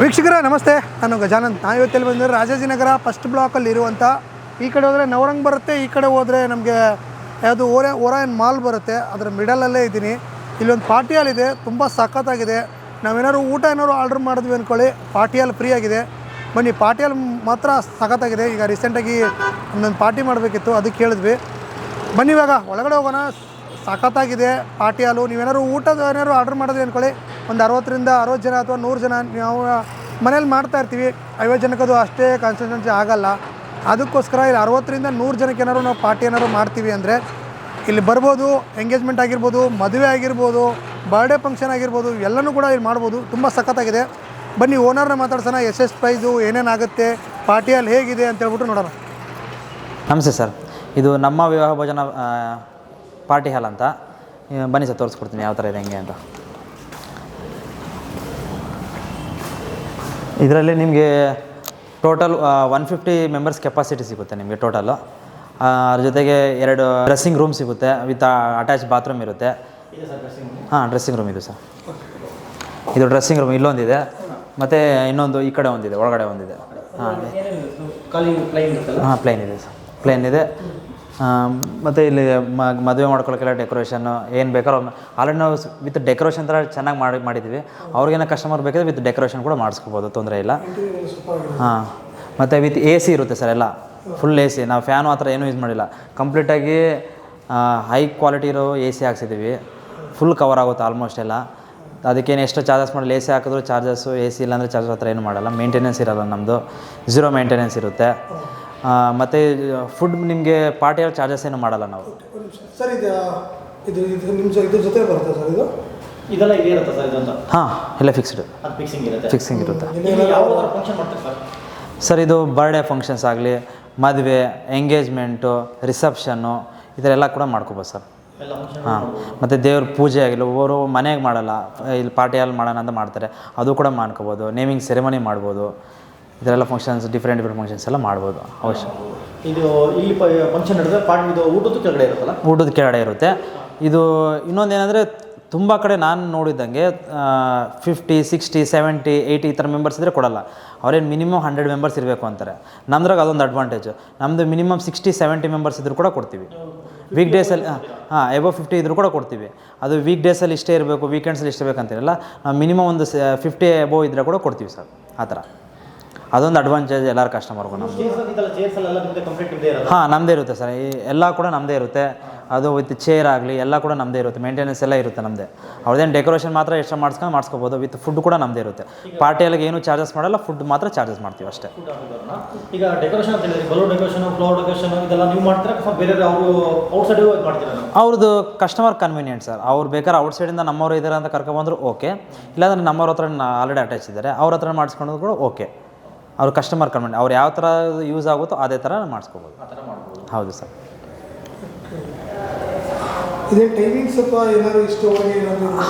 ವೀಕ್ಷಕರೇ ನಮಸ್ತೆ, ನಾನು ಗಜಾನಂದ್. ನಾವು ಇವತ್ತೆಲ್ಲಿ ಬಂದರೆ ರಾಜಾಜಿನಗರ ಫಸ್ಟ್ ಬ್ಲಾಕಲ್ಲಿ ಇರುವಂಥ, ಈ ಕಡೆ ಹೋದರೆ ನವರಂಗ್ ಬರುತ್ತೆ, ಈ ಕಡೆ ಹೋದರೆ ನಮಗೆ ಯಾವುದು ಓರಾಯನ್ ಮಾಲ್ ಬರುತ್ತೆ. ಅದರ ಮಿಡಲಲ್ಲೇ ಇದ್ದೀನಿ. ಇಲ್ಲೊಂದು ಪಾರ್ಟಿ ಹಾಲ್ ಇದೆ, ತುಂಬ ಸಖತ್ತಾಗಿದೆ. ನಾವೇನಾದ್ರು ಊಟ ಏನಾದ್ರು ಆರ್ಡ್ರ್ ಮಾಡಿದ್ವಿ ಅಂದ್ಕೊಳ್ಳಿ, ಪಾರ್ಟಿ ಹಾಲ್ ಫ್ರೀ ಆಗಿದೆ. ಬನ್ನಿ, ಪಾರ್ಟಿ ಹಾಲ್ ಮಾತ್ರ ಸಖತ್ತಾಗಿದೆ. ಈಗ ರೀಸೆಂಟಾಗಿ ಒಂದೊಂದು ಪಾರ್ಟಿ ಮಾಡಬೇಕಿತ್ತು, ಅದಕ್ಕೆ ಹೇಳಿದ್ವಿ. ಬನ್ನಿ ಇವಾಗ ಒಳಗಡೆ ಹೋಗೋಣ. ಸಖತ್ತಾಗಿದೆ ಪಾರ್ಟಿ ಹಾಲು. ನೀವೇನಾದ್ರು ಊಟದ ಏನಾದ್ರು ಆರ್ಡ್ರ್ ಮಾಡಿದ್ವಿ ಅಂದ್ಕೊಳ್ಳಿ, ಒಂದು 60ರಿಂದ 60 ಜನ ಅಥವಾ 100 ಜನ ನಾವು ಮನೇಲಿ ಮಾಡ್ತಾಯಿರ್ತೀವಿ. 50 ಜನಕ್ಕದು ಅಷ್ಟೇ ಕಾನ್ಸಂಟ್ರೇಷನ್ ಆಗೋಲ್ಲ. ಅದಕ್ಕೋಸ್ಕರ ಇಲ್ಲಿ 60ರಿಂದ 100 ಜನಕ್ಕೆ ಏನಾದ್ರು ನಾವು ಪಾರ್ಟಿ ಏನಾದ್ರು ಮಾಡ್ತೀವಿ ಅಂದರೆ ಇಲ್ಲಿ ಬರ್ಬೋದು. ಎಂಗೇಜ್ಮೆಂಟ್ ಆಗಿರ್ಬೋದು, ಮದುವೆ ಆಗಿರ್ಬೋದು, ಬರ್ಡೇ ಫಂಕ್ಷನ್ ಆಗಿರ್ಬೋದು, ಎಲ್ಲನೂ ಕೂಡ ಇಲ್ಲಿ ಮಾಡ್ಬೋದು. ತುಂಬ ಸಖತ್ತಾಗಿದೆ. ಬನ್ನಿ ಓನರ್ನ ಮಾತಾಡ್ಸೋಣ. ಎಷ್ಟು ಪ್ರೈಸು, ಏನೇನಾಗುತ್ತೆ, ಪಾರ್ಟಿ ಹಾಲ್ ಹೇಗಿದೆ ಅಂತ ಹೇಳ್ಬಿಟ್ಟು ನೋಡೋಣ. ನಮಸ್ತೆ ಸರ್, ಇದು ನಮ್ಮ ವಿವಾಹ ಭೋಜನ ಪಾರ್ಟಿ ಹಾಲ್ ಅಂತ. ಬನ್ನಿ ಸರ್, ತೋರಿಸ್ಕೊಡ್ತೀನಿ ಯಾವ ಥರ ಇದೆ ಹೆಂಗೆ ಅಂತ. ಇದರಲ್ಲಿ ನಿಮಗೆ ಟೋಟಲ್ 150 ಮೆಂಬರ್ಸ್ ಕೆಪಾಸಿಟಿ ಸಿಗುತ್ತೆ ನಿಮಗೆ ಟೋಟಲ್ಲು. ಅದ್ರ ಜೊತೆಗೆ 2 ಡ್ರೆಸ್ಸಿಂಗ್ ರೂಮ್ ಸಿಗುತ್ತೆ, ವಿತ್ ಅಟ್ಯಾಚ್ ಬಾತ್ರೂಮ್ ಇರುತ್ತೆ. ಹಾಂ, ಡ್ರೆಸ್ಸಿಂಗ್ ರೂಮ್ ಇದು ಸರ್. ಇದು ಡ್ರೆಸ್ಸಿಂಗ್ ರೂಮ್ ಇಲ್ಲೊಂದಿದೆ, ಮತ್ತು ಇನ್ನೊಂದು ಈ ಕಡೆ ಒಂದಿದೆ, ಒಳಗಡೆ ಒಂದಿದೆ. ಹಾಂ ಪ್ಲೇನ್ ಇದೆ ಸರ್, ಪ್ಲೇನ್ ಇದೆ. ಮತ್ತು ಇಲ್ಲಿ ಮದುವೆ ಮಾಡ್ಕೊಳ್ಳೋಕ್ಕೆಲ್ಲ ಡೆಕೋರೇಷನ್ನು ಏನು ಬೇಕಾದ್ರೂ ಆಲ್ರೆಡಿ ನಾವು ವಿತ್ ಡೆಕೋರೇಷನ್ ಥರ ಚೆನ್ನಾಗಿ ಮಾಡಿದ್ದೀವಿ. ಅವ್ರಿಗೇನೋ ಕಸ್ಟಮರ್ ಬೇಕಾದರೆ ವಿತ್ ಡೆಕೋರೇಷನ್ ಕೂಡ ಮಾಡಿಸ್ಕೋಬೋದು, ತೊಂದರೆ ಇಲ್ಲ. ಹಾಂ, ಮತ್ತು ವಿತ್ AC ಇರುತ್ತೆ ಸರ್, ಎಲ್ಲ ಫುಲ್ AC. ನಾವು ಫ್ಯಾನು ಆ ಥರ ಏನೂ ಯೂಸ್ ಮಾಡಿಲ್ಲ. ಕಂಪ್ಲೀಟಾಗಿ ಹೈ ಕ್ವಾಲಿಟಿ ಇರೋ AC ಹಾಕ್ಸಿದ್ದೀವಿ. ಫುಲ್ ಕವರ್ ಆಗುತ್ತೆ ಆಲ್ಮೋಸ್ಟ್ ಎಲ್ಲ. ಅದಕ್ಕೇನು ಎಷ್ಟು ಚಾರ್ಜಸ್ ಮಾಡಲ್ಲ. AC ಹಾಕಿದ್ರು ಚಾರ್ಜಸ್ಸು, AC ಇಲ್ಲಾಂದರೆ ಚಾರ್ಜಸ್ ಆ ಥರ ಏನೂ ಮಾಡಲ್ಲ. ಮೇಂಟೆನೆನ್ಸ್ ಇರೋಲ್ಲ ನಮ್ಮದು, 0 ಮೇಂಟೆನೆನ್ಸ್ ಇರುತ್ತೆ. ಮತ್ತು ಫುಡ್ ನಿಮಗೆ ಪಾರ್ಟಿ ಹಾಲ್ ಚಾರ್ಜಸ್ ಏನು ಮಾಡಲ್ಲ ನಾವು. ಸರ್ ಇದು ನಿಮ್ಮ ಇದ್ರ ಜೊತೆ ಬರುತ್ತೆ ಸರ್, ಇದು ಇದೆಲ್ಲ ಇದೆ ಇರುತ್ತೆ ಸರ್, ಇದಂತ? ಹಾಂ, ಎಲ್ಲ ಫಿಕ್ಸ್ಡ್, ಫಿಕ್ಸಿಂಗ್ ಇರುತ್ತೆ ಸರ್. ಇದು ಬರ್ಡೇ ಫಂಕ್ಷನ್ಸ್ ಆಗಲಿ, ಮದುವೆ, ಎಂಗೇಜ್ಮೆಂಟು, ರಿಸೆಪ್ಷನ್ನು, ಇದರೆಲ್ಲ ಕೂಡ ಮಾಡ್ಕೋಬೋದು ಸರ್. ಹಾಂ, ಮತ್ತು ದೇವ್ರ ಪೂಜೆ ಆಗಿಲ್ಲ, ಒಬ್ಬರು ಮನೆಗೆ ಮಾಡಲ್ಲ, ಇಲ್ಲಿ ಪಾರ್ಟಿ ಹಾಲ್ ಮಾಡೋಣ ಅಂತ ಮಾಡ್ತಾರೆ, ಅದು ಕೂಡ ಮಾಡ್ಕೋಬೋದು. ನೇಮಿಂಗ್ ಸೆರೆಮನಿ ಮಾಡ್ಬೋದು. ಇದರೆಲ್ಲ ಫಂಕ್ಷನ್ಸ್, ಡಿಫ್ರೆಂಟ್ ಫಂಕ್ಷನ್ಸ್ ಎಲ್ಲ ಮಾಡ್ಬೋದು. ಅವಶ್ಯ ಇದು ಇಲ್ಲಿ ಫಂಕ್ಷನ್ ನಡೆದ್ರೆ ಪಾರ್ಟಿ ಇದು ಊಟದ ಕೆಳಗಡೆ ಇರುತ್ತಲ್ಲ? ಊಟದ ಕೆಳಗಡೆ ಇರುತ್ತೆ. ಇದು ಇನ್ನೊಂದೇನೆಂದರೆ ತುಂಬ ಕಡೆ ನಾನು ನೋಡಿದ್ದಂಗೆ 50, 60, 70, 80 ಈ ಥರ ಮೆಂಬರ್ಸ್ ಇದ್ದರೆ ಕೊಡಲ್ಲ. ಅವ್ರೇನು ಮಿನಿಮಮ್ 100 ಮೆಂಬರ್ಸ್ ಇರಬೇಕು ಅಂತಾರೆ. ನಮ್ದ್ರಾಗ ಅದೊಂದು ಅಡ್ವಾಂಟೇಜು. ನಮ್ಮದು ಮಿನಿಮಮ್ 60, 70 ಮೆಂಬರ್ಸ್ ಇದ್ದರೂ ಕೂಡ ಕೊಡ್ತೀವಿ. ವೀಕ್ ಡೇಸಲ್ಲಿ ಎಬವ್ 50 ಇದ್ರೂ ಕೂಡ ಕೊಡ್ತೀವಿ. ಅದು ವೀಕ್ ಡೇಸಲ್ಲಿ ಇಷ್ಟೇ ಇರಬೇಕು, ವೀಕೆಂಡ್ಸಲ್ಲಿ ಇಷ್ಟೇ ಬೇಕಂತಿರಲ್ಲ. ನಾವು ಮಿನಿಮಮ್ ಒಂದು 50 ಎಬವ್ ಇದ್ದರೆ ಕೂಡ ಕೊಡ್ತೀವಿ ಸರ್. ಆ ಥರ ಅದೊಂದು ಅಡ್ವಾಂಟೇಜ್ ಎಲ್ಲರ ಕಸ್ಟಮರ್ಗೂ ನಮ್ಮದು. ಹಾಂ, ನಮ್ಮದೇ ಇರುತ್ತೆ ಸರ್. ಎಲ್ಲ ಕೂಡ ನಮ್ಮದೇ ಇರುತ್ತೆ. ಅದು ವಿತ್ ಚೇರ್ ಆಗಲಿ ಎಲ್ಲ ಕೂಡ ನಮ್ಮದೇ ಇರುತ್ತೆ. ಮೇಂಟೆನೆನ್ಸ್ ಎಲ್ಲ ಇರುತ್ತೆ ನಮ್ಮದೇ. ಅವ್ರದ್ದೇನು ಡೆಕೋರೇಷನ್ ಮಾತ್ರ ಎಕ್ಸ್ಟ್ರಾ ಮಾಡಿಸ್ಕೋಬೋದು. ವಿತ್ ಫುಡ್ ಕೂಡ ನಮ್ಮದೇ ಇರುತ್ತೆ. ಪಾರ್ಟಿಯಲ್ಲಿ ಏನು ಚಾರ್ಜಸ್ ಮಾಡಲ್ಲ, ಫುಡ್ ಮಾತ್ರ ಚಾರ್ಜಸ್ ಮಾಡ್ತೀವಿ ಅಷ್ಟೇ. ಈಗ ಡೆಕೋರೇಷನ್ ಅಂತ ಹೇಳಿದ್ರೆ ಬಲೂನ್ ಡೆಕೋರೇಷನ್, ಫ್ಲವರ್ ಡೆಕೋರೇಷನ್ ಇದೆಲ್ಲ ನೀವು ಮಾಡ್ತೀರಾ, ಬೇರೆ ಅವರು ಔಟ್ಸೈಡ್ ಮಾಡ್ತೀರಾ? ಅವ್ರದ್ದು ಕಸ್ಟಮರ್ ಕನ್ವೀನಿಯೆಂಟ್ ಸರ್. ಅವ್ರು ಬೇಕಾದ್ರೆ ಔಟ್ಸೈಡಿಂದ ನಮ್ಮವರು ಇದ್ದಾರೆ ಅಂತ ಕರ್ಕೊಬಂದ್ರು ಓಕೆ, ಇಲ್ಲಾಂದರೆ ನಮ್ಮವ್ರ ಹತ್ರ ಆಲ್ರೆಡಿ ಅಟ್ಯಾಚ್ ಇದ್ದಾರೆ, ಅವ್ರ ಹತ್ರ ಮಾಡಿಸ್ಕೊಂಡು ಕೂಡ ಓಕೆ. ಅವ್ರ ಕಸ್ಟಮರ್ ಕನ್ವೀನಿಯೆಂಟ್, ಅವ್ರು ಯಾವ ಥರ ಯೂಸ್ ಆಗುತ್ತೋ ಅದೇ ಥರ ಮಾಡಿಸ್ಕೋಬೋದು. ಹೌದು ಸರ್.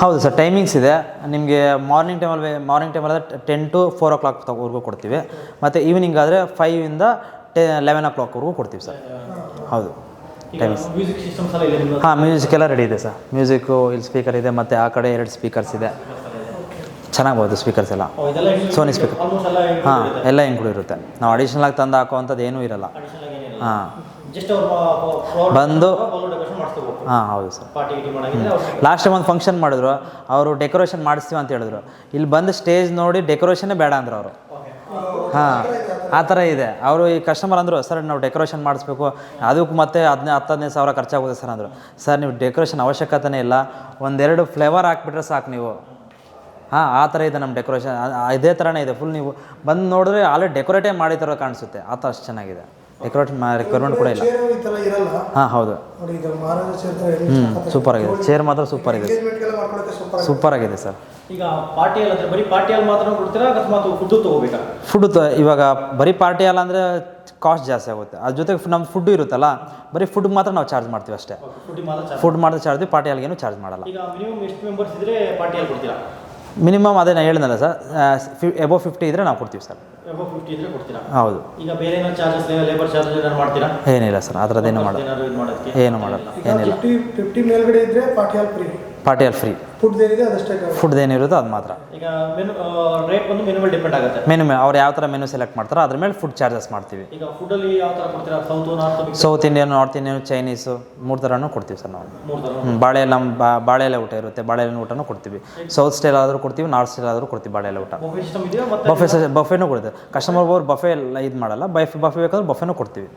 ಹೌದು ಸರ್, ಟೈಮಿಂಗ್ಸ್ ಇದೆ. ನಿಮಗೆ ಮಾರ್ನಿಂಗ್ ಟೈಮಲ್ಲಿ 10 to 4 o'clockವರೆಗೂ ಕೊಡ್ತೀವಿ. ಮತ್ತು ಈವ್ನಿಂಗ್ ಆದರೆ 5 ಇಂದ 11 o'clockವರೆಗೂ ಕೊಡ್ತೀವಿ ಸರ್. ಹೌದು, ಟೈಮಿಂಗ್ಸ್. ಹಾಂ, ಮ್ಯೂಸಿಕ್ ಎಲ್ಲ ರೆಡಿ ಇದೆ ಸರ್. ಮ್ಯೂಸಿಕ್ಕು ಇಲ್ಲಿ ಸ್ಪೀಕರ್ ಇದೆ, ಮತ್ತು ಆ ಕಡೆ 2 ಸ್ಪೀಕರ್ಸ್ ಇದೆ. ಚೆನ್ನಾಗಿ ಬರುತ್ತೆ ಸ್ಪೀಕರ್ಸ್ ಎಲ್ಲ, ಸೋನಿ ಸ್ಪೀಕರ್. ಹಾಂ, ಎಲ್ಲ ಇನ್ಕ್ಲೂಡ್ ಇರುತ್ತೆ. ನಾವು ಅಡಿಷ್ನಲಾಗಿ ತಂದು ಹಾಕೋವಂಥದ್ದು ಏನೂ ಇರಲ್ಲ. ಹಾಂ, ಬಂದು ಹಾಂ ಹೌದು ಸರ್. ಲಾಸ್ಟ್ ಟೈಮ್ ಒಂದು ಫಂಕ್ಷನ್ ಮಾಡಿದ್ರು, ಅವರು ಡೆಕೋರೇಷನ್ ಮಾಡಿಸ್ತೀವಿ ಅಂತ ಹೇಳಿದ್ರು. ಇಲ್ಲಿ ಬಂದು ಸ್ಟೇಜ್ ನೋಡಿ ಡೆಕೋರೇಷನ್ನೇ ಬೇಡ ಅಂದರು ಅವರು. ಹಾಂ, ಆ ಥರ ಇದೆ. ಅವರು ಈ ಕಸ್ಟಮರ್ ಅಂದರು, ಸರ್ ನಾವು ಡೆಕೋರೇಷನ್ ಮಾಡಿಸ್ಬೇಕು, ಅದಕ್ಕೆ ಮತ್ತೆ 10-15 ಸಾವಿರ ಖರ್ಚಾಗುತ್ತೆ ಸರ್ ಅಂದರು. ಸರ್ ನೀವು ಡೆಕೋರೇಷನ್ ಅವಶ್ಯಕತೆನೇ ಇಲ್ಲ, 1-2 ಫ್ಲೇವರ್ ಹಾಕ್ಬಿಟ್ರೆ ಸಾಕು ನೀವು. ಹಾಂ, ಆ ಥರ ಇದೆ ನಮ್ಮ ಡೆಕೋರೇಷನ್. ಇದೇ ಥರನೇ ಇದೆ ಫುಲ್. ನೀವು ಬಂದು ನೋಡಿದ್ರೆ ಆಲ್ರೆಡಿ ಡೆಕೋರೇಟೇ ಮಾಡಿ ಥರ ಕಾಣಿಸುತ್ತೆ. ಆ ಥರ ಅಷ್ಟು ಚೆನ್ನಾಗಿದೆ. ರಿಕ್ವೈರ್ಮೆಂಟ್ ಕೂಡ ಇಲ್ಲ. ಹಾಂ ಹೌದು, ಸೂಪರ್ ಆಗಿದೆ. ಚೇರ್ ಮಾತ್ರ ಸೂಪರ್ ಇದೆ, ಸೂಪರ್ ಆಗಿದೆ ಸರ್. ಈಗ ಪಾರ್ಟಿ ಹಾಲ್ ಅಂದರೆ ಬರೀ ಪಾರ್ಟಿ ಹಾಲ್ ಮಾತ್ರ ಕೊಡ್ತೀರಾ, ಅಕಸ್ಮಾತ್ ಫುಡ್ಡು ತೊಗೋಬೇಕಾ? ಫುಡ್ ಇವಾಗ ಬರೀ ಪಾರ್ಟಿ ಹಾಲ್ ಅಂದರೆ ಕಾಸ್ಟ್ ಜಾಸ್ತಿ ಆಗುತ್ತೆ. ಅದ್ರ ಜೊತೆಗೆ ನಮ್ಮ ಫುಡ್ಡು ಇರುತ್ತಲ್ಲ, ಬರೀ ಫುಡ್ ಮಾತ್ರ ನಾವು ಚಾರ್ಜ್ ಮಾಡ್ತೀವಿ ಅಷ್ಟೇ. ಫುಡ್ ಮಾತ್ರ ಚಾರ್ಜ್, ಪಾರ್ಟಿ ಹಾಲ್ಗೇನು ಚಾರ್ಜ್ ಮಾಡಲ್ಲ. ಈಗ ಮಿನಿಮಮ್ ಎಷ್ಟು ಮೆಂಬರ್ಸ್ ಇದ್ದರೆ ಪಾರ್ಟಿ ಹಾಲ್ ಕೊಡ್ತೀರಾ? ಮಿನಿಮಮ್ ಅದೇ ನಾನು ಹೇಳಿದ್ನಲ್ಲ ಸರ್, ಎಬವ್ 50 ಇದ್ದರೆ ನಾವು ಕೊಡ್ತೀವಿ ಸರ್. ಎಬವ್ 50 ಇದ್ದರೆ ಕೊಡ್ತೀರಾ? ಹೌದು. ಈಗ ಬೇರೆ ಏನೋ ಚಾರ್ಜಸ್, ಲೇಬರ್ ಚಾರ್ಜಸ್ ಏನಾದ್ರು ಮಾಡ್ತೀರಾ? ಏನಿಲ್ಲ ಸರ್, ಆ ಥರದ್ದೇನು ಮಾಡಲ್ಲ, ಏನು ಮಾಡಲ್ಲ, ಏನಿಲ್ಲ. 50 ಮೇಲ್ಗಡೆ ಇದ್ದರೆ ಪಾರ್ಟಿ ಹಾಲ್ ಫ್ರೀ. ಪಾರ್ಟಿಯಲ್ಲಿ ಫ್ರೀ. ಫುಡ್ ಏನಿದೆ ಅದಷ್ಟೇ. ಫುಡ್ ಏನಿರುತ್ತೋ ಅದು ಮಾತ್ರ. ಈಗ ಮೆನು ರೇಟ್ ಬಂದು ಮೆನು ಮೇಲೆ ಡಿಪೆಂಡ್ ಆಗುತ್ತೆ. ಮೆನು ಅವ್ರು ಯಾವ ಥರ ಮೆನು ಸೆಲೆಕ್ಟ್ ಮಾಡ್ತಾರೋ ಅದ್ರ ಮೇಲೆ ಫುಡ್ ಚಾರ್ಜಸ್ ಮಾಡ್ತೀವಿ. ಈಗ ಫುಡ್ಡಲ್ಲಿ ಯಾವ ಥರ ಕೊಡ್ತೀರಾ? South Indian, north Indian, Chinese 3 ಥರನೂ ಕೊಡ್ತೀವಿ ಸರ್ ನಾವು. 3 ಥರ. ಬಾಳೆ ಎಲೆ ಊಟ ಇರುತ್ತೆ, ಬಾಳೆ ಎಲೆ ಊಟನೂ ಕೊಡ್ತೀವಿ. ಸೌತ್ ಸ್ಟೈಲ್ ಆದರೂ ಕೊಡ್ತೀವಿ, ನಾರ್ತ್ ಸ್ಟೈಲ್ ಆದರೂ ಕೊಡ್ತೀವಿ ಬಾಳೆ ಎಲೆ ಊಟ. ಬಫೆ ಸಿಸ್ಟಮ್ ಇದೆಯಾ? ಮತ್ತೆ ಬಫೆನೂ ಕೊಡ್ತೀವಿ. ಕಸ್ಟಮರ್ ಅವ್ರು ಬಫೆ ಇದು ಮಾಡಲ್ಲ, ಬಫೆ ಬೇಕಾದ್ರೆ ಬಫೆನೂ ಕೊಡ್ತೀವಿ.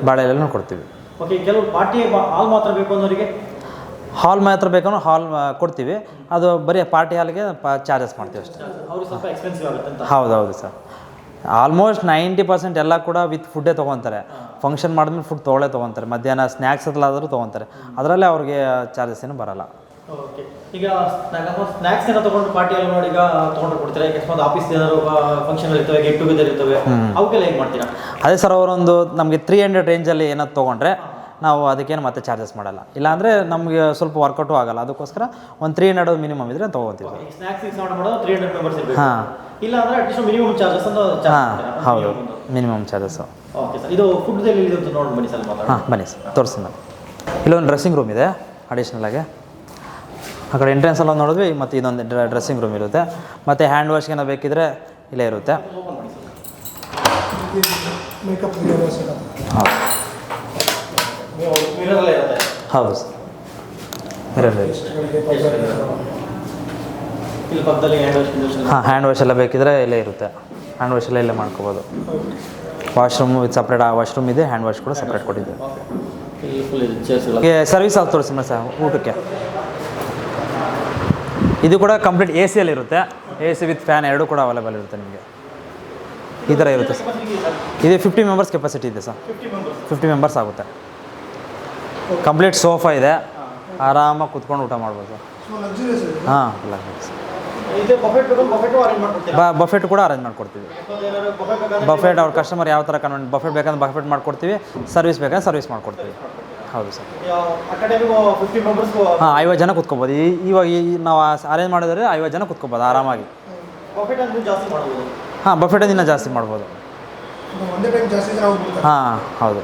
ಬಾಳೆ ಎಲೆನೂ ಕೊಡ್ತೀವಿ. ಓಕೆ, ಕೆಲವು ಪಾರ್ಟಿ ಹಾಲ್ ಮಾತ್ರ ಬೇಕು ಅನ್ನೋರಿಗೆ ಹಾಲ್ ಮಾತ್ರ ಬೇಕಂದ್ರೆ ಹಾಲ್ ಕೊಡ್ತೀವಿ. ಅದು ಬರೀ ಪಾರ್ಟಿ ಹಾಲ್ಗೆ ಚಾರ್ಜಸ್ ಮಾಡ್ತೀವಿ ಅಷ್ಟೇ. ಅವ್ರಿಗೆ ಸ್ವಲ್ಪ ಎಕ್ಸ್ಪೆನ್ಸಿವ್ ಆಗುತ್ತೆ ಅಂತ. ಹೌದು ಸರ್. ಆಲ್ಮೋಸ್ಟ್ 90% ಎಲ್ಲ ಕೂಡ ವಿತ್ ಫುಡ್ಡೇ ತೊಗೊತಾರೆ. ಫಂಕ್ಷನ್ ಮಾಡಿದ್ಮೇಲೆ ಫುಡ್ ತೊಗೊತಾರೆ. ಮಧ್ಯಾಹ್ನ ಸ್ನ್ಯಾಕ್ಸ್ ಅದ್ಲಾದರೂ ತೊಗೊತಾರೆ. ಅದರಲ್ಲೇ ಅವ್ರಿಗೆ ಚಾರ್ಜಸ್ ಏನು ಬರೋಲ್ಲ. ಓಕೆ, ಈಗ ಸ್ನ್ಯಾಕ್ಸ್ ಏನೋ ತೊಗೊಂಡು ಪಾರ್ಟಿಯಲ್ಲಿ ನೋಡಿ ಈಗ ತೊಗೊಂಡು ಕೊಡ್ತೀರಾ? ಈಗ ಅಕಸ್ಮಾತ್ ಆಫೀಸ್ ಏನಾದ್ರು ಫಂಕ್ಷನ್ ಇರ್ತವೆ, ಗೆಟ್ ಟುಗೆದರ್ ಇರ್ತವೆ, ಅವಕ್ಕೆಲ್ಲ ಹೇಗೆ ಮಾಡ್ತೀರಾ? ಅದೇ ಸರ್, ಅವರೊಂದು ನಮಗೆ 300 ರೇಂಜಲ್ಲಿ ಏನಾದ್ರು ತೊಗೊಂಡ್ರೆ ನಾವು ಅದಕ್ಕೇನು ಮತ್ತೆ ಚಾರ್ಜಸ್ ಮಾಡಲ್ಲ. ಇಲ್ಲಾಂದರೆ ನಮಗೆ ಸ್ವಲ್ಪ ವರ್ಕೌಟು ಆಗಲ್ಲ. ಅದಕ್ಕೋಸ್ಕರ ಒಂದು 300 ಮಿನಿಮಮ್ ಇದ್ದರೆ ತೊಗೊತೀವಿ. ಸ್ನ್ಯಾಕ್ಸ್ ಮಾಡೋದು 300 ಮೆಂಬರ್ಸ್ ಇರಬೇಕು. ಹಾಂ, ಇಲ್ಲ ಅಂದರೆ ಅಟ್ಲೀಸ್ಟ್ ಮಿನಿಮಮ್ ಚಾರ್ಜಸ್ ಅಂತ. ಹಾಂ ಹೌದು, ಮಿನಿಮಮ್ ಚಾರ್ಜಸ್ಸು. ಓಕೆ ಸರ್, ಇದು ಫುಡ್ದಲ್ಲಿ ಇದು ನೋಡಿ ಬನ್ನಿ ಸರ್. ಹಾಂ ಬನ್ನಿ ಸರ್, ತೋರಿಸ್ತೀನಿ ನಾನು. ಇಲ್ಲೊಂದು ಡ್ರೆಸ್ಸಿಂಗ್ ರೂಮ್ ಇದೆ ಅಡಿಷ್ನಲಾಗಿ. ಆ ಕಡೆ ಎಂಟ್ರೆನ್ಸಲ್ಲಿ ನೋಡಿದ್ವಿ. ಮತ್ತು ಇದೊಂದು ಡ್ರೆಸ್ಸಿಂಗ್ ರೂಮ್ ಇರುತ್ತೆ. ಮತ್ತು ಹ್ಯಾಂಡ್ ವಾಶ್ಗೆ ಏನೋ ಬೇಕಿದ್ರೆ ಇಲ್ಲೇ ಇರುತ್ತೆ. ಮೇಕಪ್ ಹೌದು ಮಿರರಲ್ಲೇ ಇರುತ್ತೆ. ಹೌದು ಸರ್, ಮಿರರ್. ಇಲ್ಲಿ ಪಕ್ಕದಲ್ಲಿ ಹ್ಯಾಂಡ್ ವಾಶ್. ಹಾಂ, ಹ್ಯಾಂಡ್ ವಾಶ್ ಎಲ್ಲ ಬೇಕಿದ್ರೆ ಇಲ್ಲೇ ಇರುತ್ತೆ. ಹ್ಯಾಂಡ್ ವಾಶ್ ಎಲ್ಲ ಇಲ್ಲೇ ಮಾಡ್ಕೋಬೋದು. ವಾಶ್ರೂಮ್ ವಿತ್ ಸಪ್ರೇಟ್ ವಾಶ್ರೂಮ್ ಇದೆ, ಹ್ಯಾಂಡ್ ವಾಶ್ ಕೂಡ ಸಪ್ರೇಟ್ ಕೊಟ್ಟಿದೆ. ಇಲ್ಲಿ ಫುಲ್ ಚೇರ್ಸ್. ಸರ್ವಿಸ್ ಅಲ್ಲಿ ತೋರಿಸಿ ಸರ್ ಊಟಕ್ಕೆ. ಇದು ಕೂಡ ಕಂಪ್ಲೀಟ್ ಎ ಸಿಯಲ್ಲಿ ಇರುತ್ತೆ. ಎ ಸಿ ವಿತ್ ಫ್ಯಾನ್ ಎರಡೂ ಕೂಡ ಅವೈಲೇಬಲ್ ಇರುತ್ತೆ ನಿಮಗೆ. ಈ ಥರ ಇರುತ್ತೆ ಸರ್. ಇದು 50 ಮೆಂಬರ್ಸ್ ಕೆಪಾಸಿಟಿ ಇದೆ ಸರ್. 50 ಮೆಂಬರ್ಸ್ ಆಗುತ್ತೆ. ಕಂಪ್ಲೀಟ್ ಸೋಫಾ ಇದೆ, ಆರಾಮಾಗಿ ಕುತ್ಕೊಂಡು ಊಟ ಮಾಡ್ಬೋದು. ಹಾಂ, ಬಫೆಟ್ ಕೂಡ ಅರೇಂಜ್ ಮಾಡ್ಕೊಡ್ತೀವಿ. ಬಫೆಟ್ ಅವ್ರ ಕಸ್ಟಮರ್ ಯಾವ ಥರ ಬಫೆಟ್ ಬೇಕಂದ್ರೆ ಬಫೆಟ್ ಮಾಡ್ಕೊಡ್ತೀವಿ, ಸರ್ವಿಸ್ ಬೇಕಂದ್ರೆ ಸರ್ವಿಸ್ ಮಾಡ್ಕೊಡ್ತೀವಿ. ಹೌದು ಸರ್. ಹಾಂ, 50 ಜನ ಕುತ್ಕೋಬೋದು. ಇವಾಗ ನಾವು ಅರೇಂಜ್ ಮಾಡಿದ್ರೆ 50 ಜನ ಕುತ್ಕೋಬೋದು ಆರಾಮಾಗಿ. ಹಾಂ, ಬಫೆಟ್ ಇನ್ನೂ ಜಾಸ್ತಿ ಮಾಡ್ಬೋದು. ಹಾಂ ಹೌದು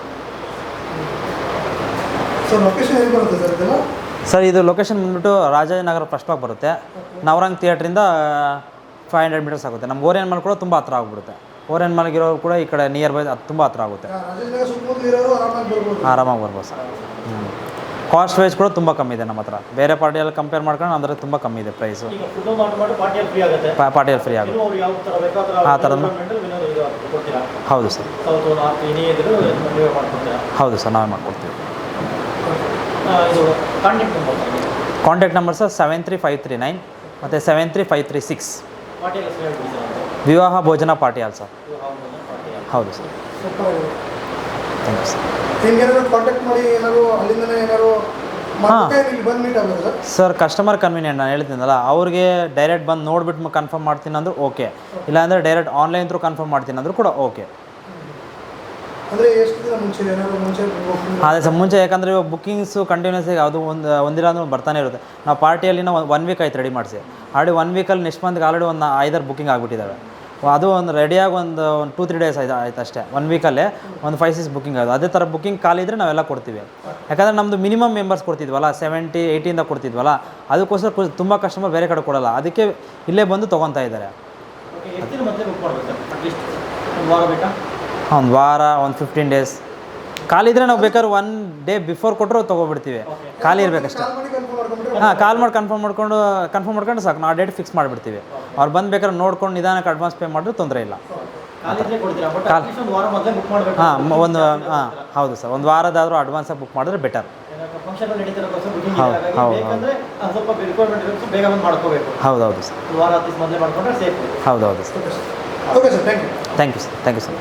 ಸರ್. ಇದು ಲೊಕೇಶನ್ ಬಂದ್ಬಿಟ್ಟು ರಾಜಾಜಿನಗರ ಫಸ್ಟ್ ಬ್ಲಾಕ್ ಬರುತ್ತೆ. ನವರಂಗ್ ಥಿಯೇಟ್ರಿಂದ 500 ಮೀಟರ್ಸ್ ಆಗುತ್ತೆ. ನಮ್ಗೆ ಓರಿಯನ್ ಮಾಲ್ ಕೂಡ ತುಂಬ ಹತ್ರ ಆಗಿಬಿಡುತ್ತೆ. ಓರಿಯನ್ ಮಾಲ್ಗಿರೋರು ಕೂಡ ಈ ಕಡೆ ನಿಯರ್ ಬೈ ಅದು ತುಂಬ ಹತ್ರ ಆಗುತ್ತೆ. ಆರಾಮಾಗಿ ಬರ್ಬೋದು ಸರ್. ಕಾಸ್ಟ್ ವೈಸ್ ಕೂಡ ತುಂಬ ಕಮ್ಮಿ ಇದೆ ನಮ್ಮ ಹತ್ರ. ಬೇರೆ ಪಾರ್ಟಿಯಲ್ಲಿ ಕಂಪೇರ್ ಮಾಡ್ಕೊಂಡು ಅಂದರೆ ತುಂಬ ಕಮ್ಮಿ ಇದೆ ಪ್ರೈಸು. ಪಾರ್ಟಿಯಲ್ಲಿ ಫ್ರೀ ಆಗುತ್ತೆ ಆ ಥರದ್ದು. ಹೌದು ಸರ್. ಹೌದು ಸರ್, ನಾವೇ ಮಾಡ್ಕೊಡ್ತೀವಿ. ಕಾಂಟ್ಯಾಕ್ಟ್ ನಂಬರ್ ಸರ್ 73539 ಮತ್ತು 73536. Vivaha Bhojana party hall sir. ಹೌದು sir. Thank you sir. Sir, customer convenient ನಾನು ಹೇಳ್ತೀನಲ್ಲ, ಅವ್ರಿಗೆ ಡೈರೆಕ್ಟ್ ಬಂದು ನೋಡ್ಬಿಟ್ಟು ಕನ್ಫರ್ಮ್ ಮಾಡ್ತೀನಿ ಅಂದರೂ ಓಕೆ. ಇಲ್ಲಾಂದರೆ ಡೈರೆಕ್ಟ್ ಆನ್ಲೈನ್ ಥ್ರೂ ಕನ್ಫರ್ಮ್ ಮಾಡ್ತೀನಿ ಅಂದರೂ ಕೂಡ ಓಕೆ. ಅದೇ ಸರ್, ಮುಂಚೆ ಯಾಕಂದರೆ ಇವಾಗ ಬುಕ್ಕಿಂಗ್ಸು ಕಂಟಿನ್ಯೂಸ್ ಆಗಿ ಅದು ಒಂದಿಲ್ಲ ಅಂದ್ರೆ ಬರ್ತಾನೆ ಇರುತ್ತೆ. ನಾವು ಪಾರ್ಟಿಯಲ್ಲಿ 1 ವೀಕ್ ಆಯ್ತು ರೆಡಿ ಮಾಡಿಸಿ. ಆಲ್ರೆಡಿ 1 ವೀಕಲ್ಲಿ ನೆಕ್ಸ್ಟ್ ಮಂತ್ಗೆ ಆಲ್ರೆಡಿ ಒಂದು 5 ಬುಕ್ಕಿಂಗ್ ಆಗಿಬಿಟ್ಟಿದ್ದಾವೆ. ಅದು ಒಂದು ರೆಡಿಯಾಗಿ ಒಂದು 2-3 ಡೇಸ್ ಆಯ್ತು ಅಷ್ಟೇ. 1 ವೀಕಲ್ಲೇ ಒಂದು 5-6 ಬುಕ್ಕಿಂಗ್ ಆಗೋದು. ಅದೇ ಥರ ಬುಕ್ಕಿಂಗ್ ಖಾಲಿ ಇದ್ದರೆ ನಾವೆಲ್ಲ ಕೊಡ್ತೀವಿ. ಯಾಕಂದರೆ ನಮ್ಮದು ಮಿನಿಮಮ್ ಮೆಂಬರ್ಸ್ ಕೊಡ್ತಿದ್ವಲ್ಲ, 70-80 ಕೊಡ್ತಿದ್ವಲ್ಲ, ಅದಕ್ಕೋಸ್ಕರ ತುಂಬ ಕಸ್ಟಮರ್ ಬೇರೆ ಕಡೆ ಕೊಡೋಲ್ಲ. ಅದಕ್ಕೆ ಇಲ್ಲೇ ಬಂದು ತೊಗೊತಾ ಇದ್ದಾರೆ. ಒಂದು ವಾರ, ಒಂದು 15 ಡೇಸ್ ಖಾಲಿ ಇದ್ದರೆ ನಾವು ಬೇಕಾದ್ರೆ 1 ಡೇ ಬಿಫೋರ್ ಕೊಟ್ಟರು ತೊಗೊಬಿಡ್ತೀವಿ. ಖಾಲಿ ಇರಬೇಕಷ್ಟೇ. ಹಾಂ, ಕಾಲ್ ಮಾಡಿ ಕನ್ಫರ್ಮ್ ಮಾಡ್ಕೊಂಡು ಸಾಕು. ನಾವು ಡೇಟ್ ಫಿಕ್ಸ್ ಮಾಡಿಬಿಡ್ತೀವಿ. ಅವ್ರು ಬಂದು ಬೇಕಾದ್ರೆ ನೋಡ್ಕೊಂಡು ನಿಧಾನಕ್ಕೆ ಅಡ್ವಾನ್ಸ್ ಪೇ ಮಾಡಿದ್ರೆ ತೊಂದರೆ ಇಲ್ಲ. ಹಾಂ, ಹೌದು ಸರ್. ಒಂದು ವಾರದಾದರೂ ಅಡ್ವಾನ್ಸಾಗಿ ಬುಕ್ ಮಾಡಿದ್ರೆ ಬೆಟರ್. ಹೌದೌದು ಸರ್. ಹೌದೌದು ಸರ್. Thank you sir.